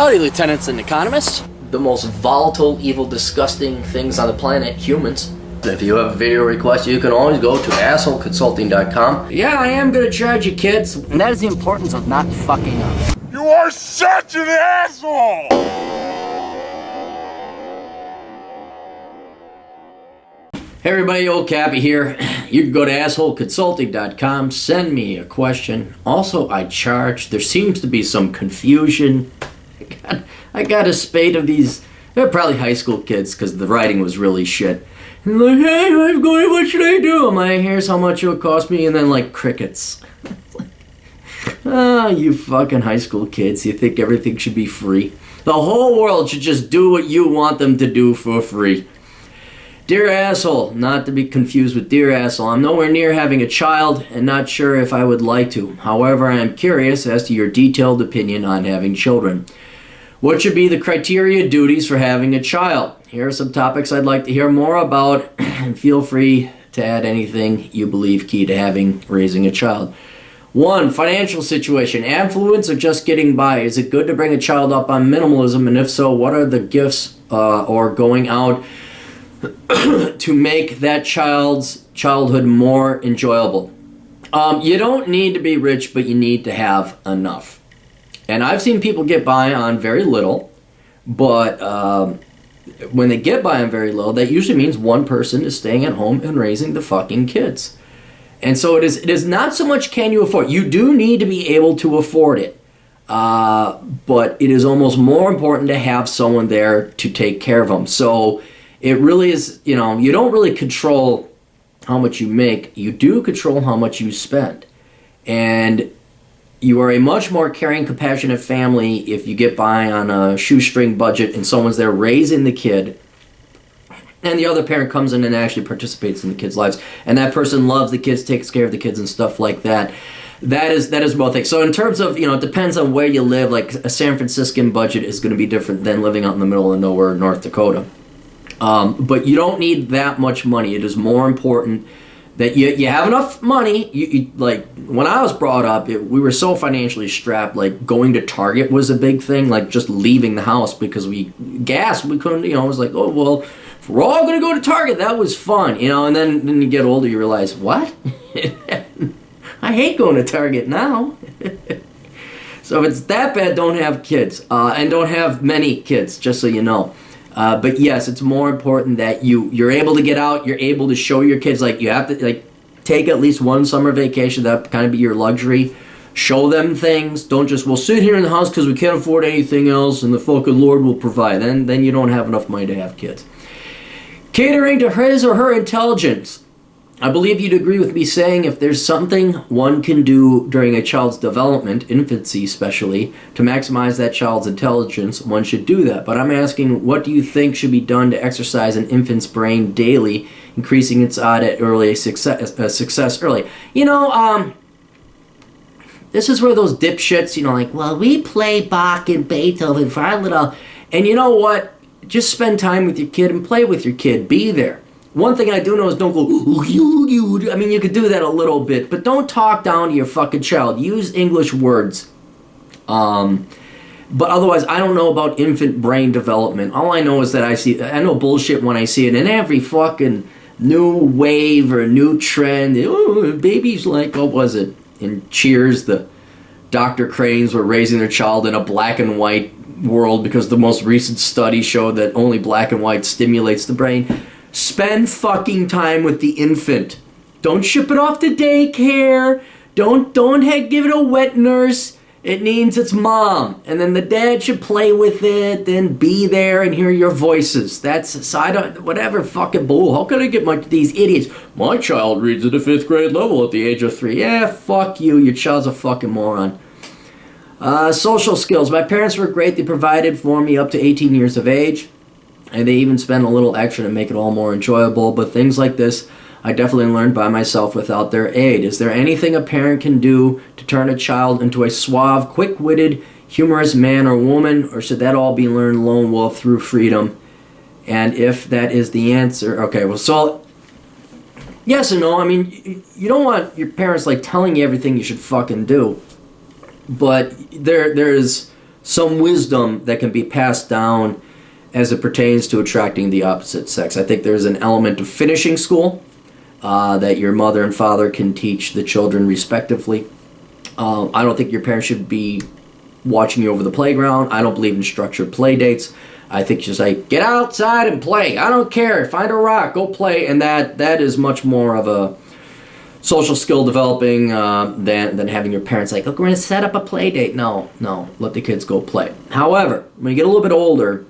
Howdy, lieutenants and economists. The most volatile, evil, disgusting things on the planet, humans. If you have a video request, you can always go to assholeconsulting.com. Yeah, I am gonna charge you, kids. And that is the importance of not fucking up. You are such an asshole! Hey everybody, old Cappy here. You can go to assholeconsulting.com, send me a question. Also, I charge. There seems to be some confusion. I got a spate of these. They're probably high school kids because the writing was really shit. And like, hey, I'm going, what should I do? I'm like, here's how much it'll cost me, and then like crickets. You fucking high school kids. You think everything should be free? The whole world should just do what you want them to do for free. Dear asshole, not to be confused with dear asshole, I'm nowhere near having a child and not sure if I would like to. However, I am curious as to your detailed opinion on having children. What should be the criteria duties for having a child? Here are some topics I'd like to hear more about, and feel free to add anything you believe key to raising a child. 1. Financial situation. Affluence or just getting by? Is it good to bring a child up on minimalism, and if so, what are the gifts or going out to make that child's childhood more enjoyable? You don't need to be rich, but you need to have enough. And I've seen people get by on very little, but when they get by on very little, that usually means one person is staying at home and raising the fucking kids. And so it is not so much can you afford. You do need to be able to afford it. But it is almost more important to have someone there to take care of them. So it really is, you don't really control how much you make. You do control how much you spend. And you are a much more caring, compassionate family if you get by on a shoestring budget and someone's there raising the kid, and the other parent comes in and actually participates in the kids' lives, and that person loves the kids, takes care of the kids and stuff like that. That is both things. So in terms of, it depends on where you live. Like a San Franciscan budget is going to be different than living out in the middle of nowhere, North Dakota. But you don't need that much money. It is more important that you have enough money. You like when I was brought up, we were so financially strapped. Like going to Target was a big thing. Like just leaving the house because we couldn't. It was like, oh well, if we're all gonna go to Target, that was fun. And then you get older, you realize what? I hate going to Target now. So if it's that bad, don't have kids, and don't have many kids. Just so you know. But yes, it's more important that you're able to get out, you're able to show your kids, like you have to take at least one summer vacation, that kind of be your luxury. Show them things. Don't just, we'll sit here in the house because we can't afford anything else and the fucking Lord will provide. Then you don't have enough money to have kids. Catering to his or her intelligence. I believe you'd agree with me saying if there's something one can do during a child's development, infancy especially, to maximize that child's intelligence, one should do that. But I'm asking, what do you think should be done to exercise an infant's brain daily, increasing its odd at early success early? This is where those dipshits, like, well, we play Bach and Beethoven for our little... And you know what? Just spend time with your kid and play with your kid. Be there. One thing I do know is don't go, I mean, you could do that a little bit, but don't talk down to your fucking child. Use English words. But otherwise, I don't know about infant brain development. All I know is that I know bullshit when I see it in every fucking new wave or new trend. Oh, babies like, what was it? In Cheers, the Dr. Cranes were raising their child in a black and white world because the most recent study showed that only black and white stimulates the brain. Spend fucking time with the infant. Don't ship it off to daycare. Don't give it a wet nurse. It needs its mom. And then the dad should play with it, then be there and hear your voices. Whatever fucking bull. How can I get these idiots? My child reads at the 5th grade level at the age of 3. Yeah, fuck you. Your child's a fucking moron. Social skills. My parents were great. They provided for me up to 18 years of age. And they even spend a little extra to make it all more enjoyable. But things like this, I definitely learned by myself without their aid. Is there anything a parent can do to turn a child into a suave, quick-witted, humorous man or woman? Or should that all be learned lone wolf through freedom? And if that is the answer... Okay, well, so... Yes and no. I mean, you don't want your parents, telling you everything you should fucking do. But there's some wisdom that can be passed down as it pertains to attracting the opposite sex. I think there's an element of finishing school that your mother and father can teach the children respectively. I don't think your parents should be watching you over the playground. I don't believe in structured play dates. I think just like, get outside and play. I don't care. Find a rock. Go play. And that is much more of a social skill developing than having your parents like, look, we're going to set up a play date. No. Let the kids go play. However, when you get a little bit older,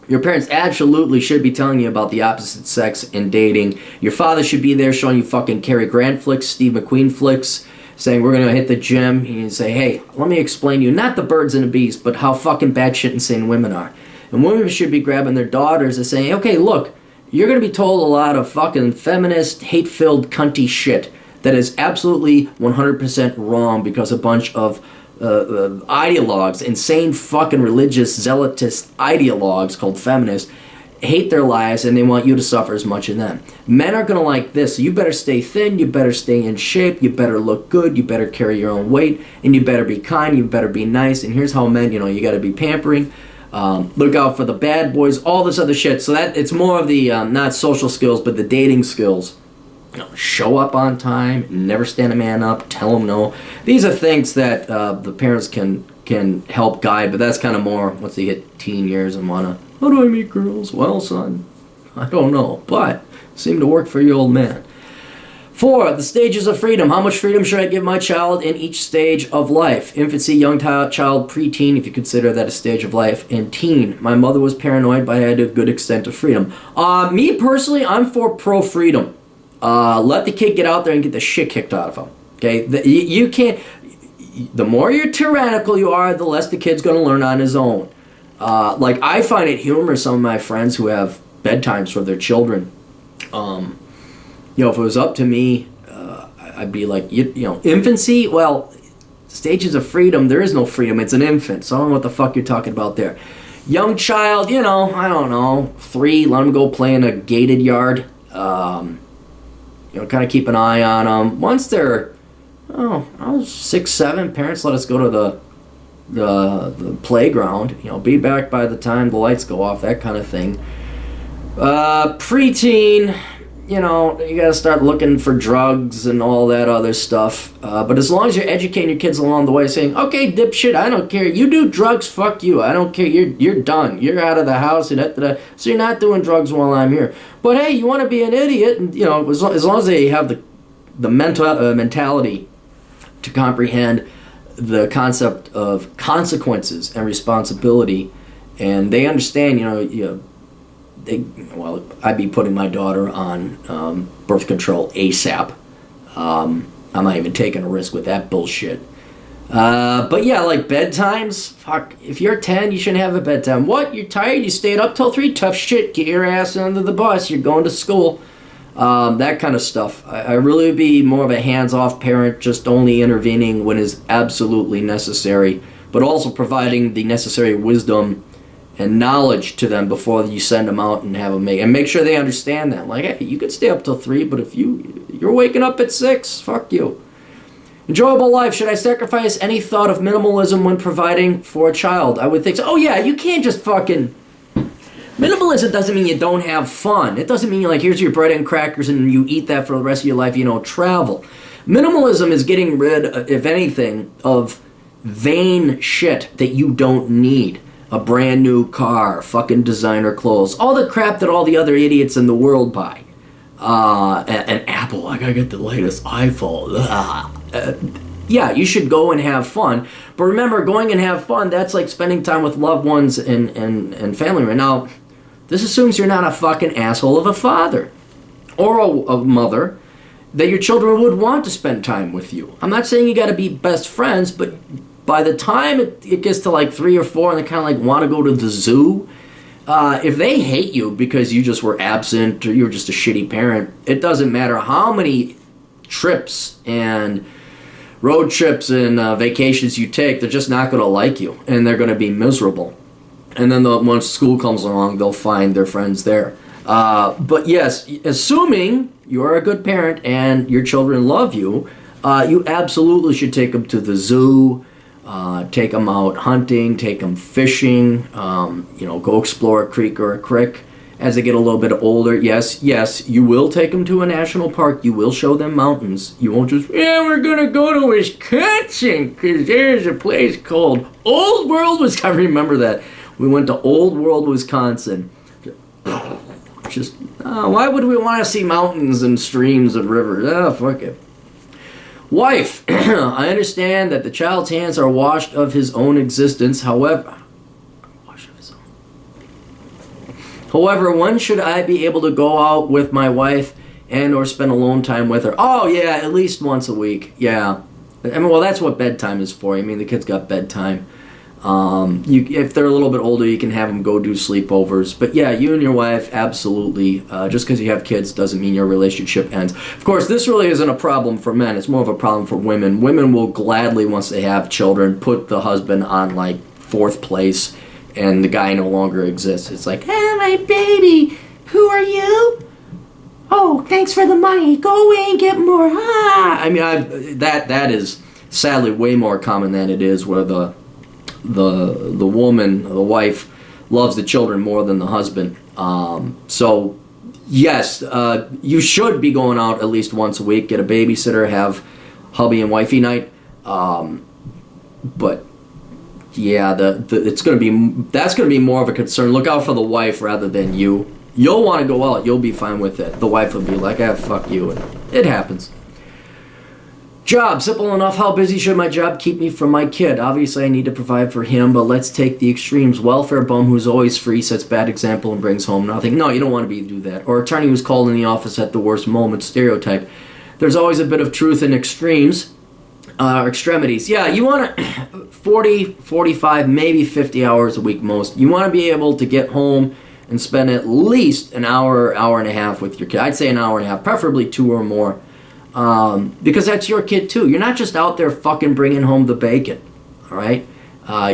your parents absolutely should be telling you about the opposite sex and dating. Your father should be there showing you fucking Cary Grant flicks, Steve McQueen flicks, saying we're going to hit the gym. And you say, hey, let me explain to you, not the birds and the bees, but how fucking batshit insane women are. And women should be grabbing their daughters and saying, okay, look, you're going to be told a lot of fucking feminist, hate-filled, cunty shit that is absolutely 100% wrong because a bunch of ideologues, insane fucking religious zealotist ideologues called feminists, hate their lives and they want you to suffer as much as them. Men are going to like this. So you better stay thin, you better stay in shape, you better look good, you better carry your own weight, and you better be kind, you better be nice, and here's how men, you got to be pampering. Look out for the bad boys, all this other shit. So that it's more of the, not social skills, but the dating skills. Show up on time, never stand a man up, tell him no. These are things that the parents can help guide, but that's kind of more once they hit teen years and wanna, how do I meet girls? Well, son, I don't know, but seem to work for your old man. 4, the stages of freedom. How much freedom should I give my child in each stage of life? Infancy, young child, preteen, if you consider that a stage of life, and teen. My mother was paranoid, but I had a good extent of freedom. Me personally, I'm for pro-freedom. Let the kid get out there and get the shit kicked out of him. Okay, you can't. The more you're tyrannical you are, the less the kid's going to learn on his own. Like I find it humorous. Some of my friends who have bedtimes for their children. If it was up to me, I'd be like, infancy. Well, stages of freedom. There is no freedom. It's an infant. So I don't know what the fuck you're talking about there. Young child. I don't know. 3. Let them go play in a gated yard. Kind of keep an eye on them. Once they're, I was 6, 7, parents let us go to the playground. Be back by the time the lights go off, that kind of thing. Preteen, you got to start looking for drugs and all that other stuff. But as long as you're educating your kids along the way, saying, okay, dipshit, I don't care. You do drugs, fuck you. I don't care. You're done. You're out of the house. So you're not doing drugs while I'm here. But hey, you want to be an idiot, and as long as they have the mentality to comprehend the concept of consequences and responsibility, and they understand, I'd be putting my daughter on birth control ASAP. I'm not even taking a risk with that bullshit. But yeah, like bedtimes, fuck, if you're 10, you shouldn't have a bedtime. What, you're tired, you stayed up till 3? Tough shit, get your ass under the bus, you're going to school. That kind of stuff. I really would be more of a hands-off parent, just only intervening when is absolutely necessary, but also providing the necessary wisdom and knowledge to them before you send them out and have them make sure they understand that. Like, hey, you could stay up till 3, but if you're waking up at 6, fuck you. Enjoyable life. Should I sacrifice any thought of minimalism when providing for a child? I would think so. Oh yeah, you can't just fucking... Minimalism doesn't mean you don't have fun. It doesn't mean like, here's your bread and crackers and you eat that for the rest of your life, travel. Minimalism is getting rid, if anything, of vain shit that you don't need. A brand new car, fucking designer clothes, all the crap that all the other idiots in the world buy. An Apple, I gotta get the latest iPhone. Yeah, you should go and have fun. But remember, going and have fun, that's like spending time with loved ones and family. Right now, this assumes you're not a fucking asshole of a father or a mother that your children would want to spend time with you. I'm not saying you gotta be best friends, but by the time it gets to like 3 or 4 and they kind of like want to go to the zoo, if they hate you because you just were absent or you were just a shitty parent, it doesn't matter how many trips and road trips and vacations you take, they're just not going to like you and they're going to be miserable. And then once school comes along, they'll find their friends there. But yes, assuming you're a good parent and your children love you, you absolutely should take them to the zoo, Take them out hunting, take them fishing, go explore a creek or a creek. As they get a little bit older, yes, you will take them to a national park. You will show them mountains. You won't just, we're going to go to Wisconsin because there's a place called Old World, Wisconsin. I remember that. We went to Old World, Wisconsin. Just, why would we want to see mountains and streams and rivers? Fuck it. Wife, I understand that the child's hands are washed of his own existence. However, when should I be able to go out with my wife and or spend alone time with her? Oh, yeah, at least once a week. Yeah. That's what bedtime is for. The kids got bedtime. If they're a little bit older, you can have them go do sleepovers. But yeah, you and your wife, absolutely. Just because you have kids doesn't mean your relationship ends. Of course, this really isn't a problem for men. It's more of a problem for women. Women will gladly, once they have children, put the husband on, like, 4th place, and the guy no longer exists. It's like, hey, my baby, who are you? Oh, thanks for the money. Go away and get more. That is sadly way more common than it is where the woman, the wife, loves the children more than the husband. So, yes, you should be going out at least once a week. Get a babysitter, have hubby and wifey night. But yeah, that's going to be more of a concern. Look out for the wife rather than you. You'll want to go out. You'll be fine with it. The wife will be like, fuck you. And it happens. Job, simple enough. How busy should my job keep me from my kid? Obviously, I need to provide for him, but let's take the extremes. Welfare bum who's always free, sets bad example, and brings home nothing. No, you don't want to do that. Or attorney who's called in the office at the worst moment. Stereotype. There's always a bit of truth in extremes. Extremities. Yeah, you want to 40, 45, maybe 50 hours a week most. You want to be able to get home and spend at least an hour, hour and a half with your kid. I'd say an hour and a half, preferably 2 or more. Because that's your kid too. You're not just out there fucking bringing home the bacon. All right?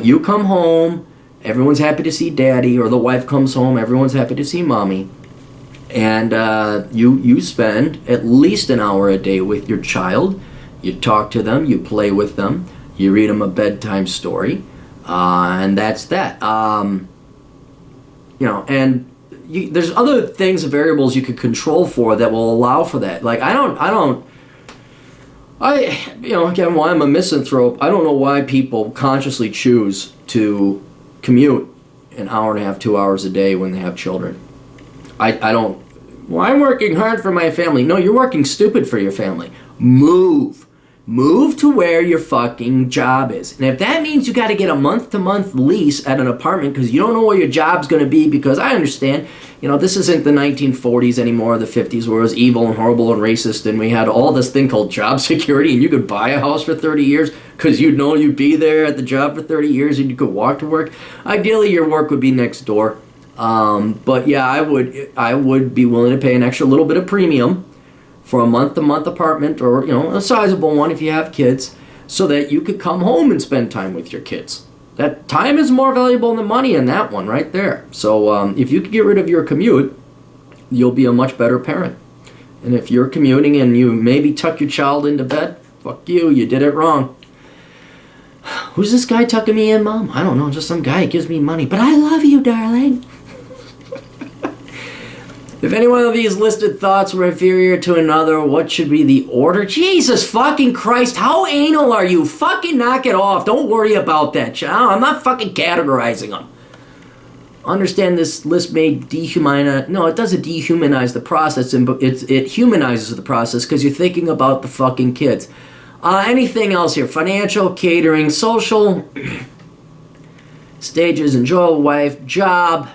You come home, everyone's happy to see daddy, or the wife comes home, everyone's happy to see mommy. And you spend at least an hour a day with your child. You talk to them, you play with them, you read them a bedtime story, and that's that. There's other things, variables you could control for that will allow for that. Like, again, why I'm a misanthrope, I don't know why people consciously choose to commute an hour and a half, 2 hours a day when they have children. I don't, I'm working hard for my family. No, you're working stupid for your family. Move to where your fucking job is. And if that means you got to get a month-to-month lease at an apartment because you don't know where your job's going to be, because I understand, this isn't the 1940s anymore, the 50s, where it was evil and horrible and racist, and we had all this thing called job security, and you could buy a house for 30 years because you'd know you'd be there at the job for 30 years and you could walk to work. Ideally, your work would be next door. But yeah, I would be willing to pay an extra little bit of premium for a month-to-month apartment, or a sizable one if you have kids, so that you could come home and spend time with your kids. That time is more valuable than money in that one right there. So if you could get rid of your commute, you'll be a much better parent. And if you're commuting and you maybe tuck your child into bed, fuck you, you did it wrong. Who's this guy tucking me in, Mom? I don't know, just some guy who gives me money. But I love you, darling. If any one of these listed thoughts were inferior to another, what should be the order? Jesus fucking Christ, how anal are you? Fucking knock it off. Don't worry about that, child. I'm not fucking categorizing them. Understand this list may dehumanize... No, it doesn't dehumanize the process. It humanizes the process because you're thinking about the fucking kids. Anything else here? Financial, catering, social... stages, enjoyable wife, job.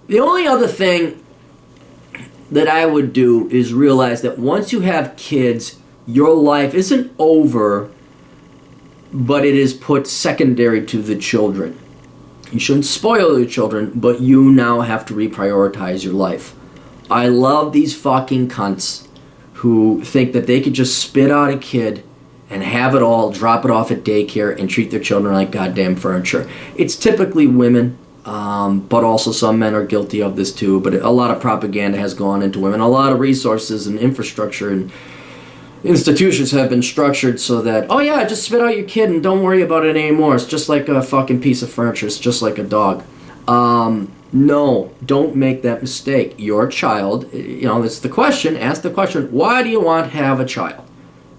The only other thing that I would do is realize that once you have kids, your life isn't over, but it is put secondary to the children. You shouldn't spoil the children, but you now have to reprioritize your life. I love these fucking cunts who think that they could just spit out a kid and have it all, drop it off at daycare, and treat their children like goddamn furniture. It's typically women. But also some men are guilty of this too. But a lot of propaganda has gone into women. A lot of resources and infrastructure and institutions have been structured so that, oh yeah, just spit out your kid and don't worry about it anymore. It's just like a fucking piece of furniture. It's just like a dog. No, don't make that mistake. Your child, that's the question. Ask the question, why do you want to have a child?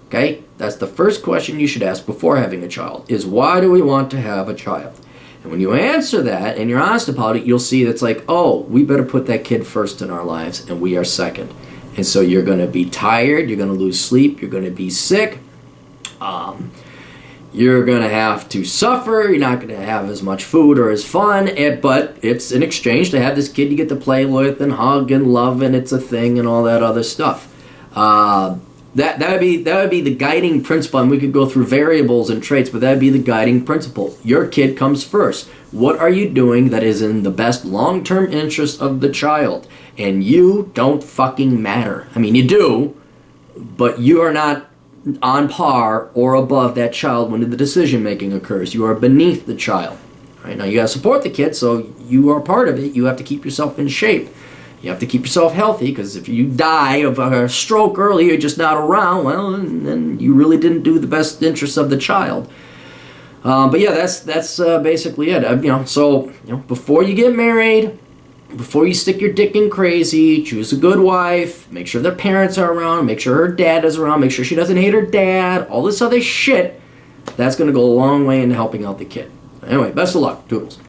Okay? That's the first question you should ask before having a child, is why do we want to have a child? And when you answer that and you're honest about it, you'll see that's like, oh, we better put that kid first in our lives and we are second. And so you're going to be tired, you're going to lose sleep, you're going to be sick, you're going to have to suffer, you're not going to have as much food or as fun, but it's an exchange to have this kid you get to play with and hug and love, and it's a thing and all that other stuff. That would be the guiding principle, and we could go through variables and traits, but that would be the guiding principle. Your kid comes first. What are you doing that is in the best long-term interest of the child? And you don't fucking matter. I mean, you do, but you are not on par or above that child when the decision-making occurs. You are beneath the child. All right, now, you got to support the kid, so you are part of it. You have to keep yourself in shape. You have to keep yourself healthy, because if you die of a stroke early, you're just not around, well, then you really didn't do the best interests of the child. But yeah, that's basically it. So before you get married, before you stick your dick in crazy, choose a good wife, make sure their parents are around, make sure her dad is around, make sure she doesn't hate her dad, all this other shit. That's going to go a long way in helping out the kid. Anyway, best of luck. Toodles.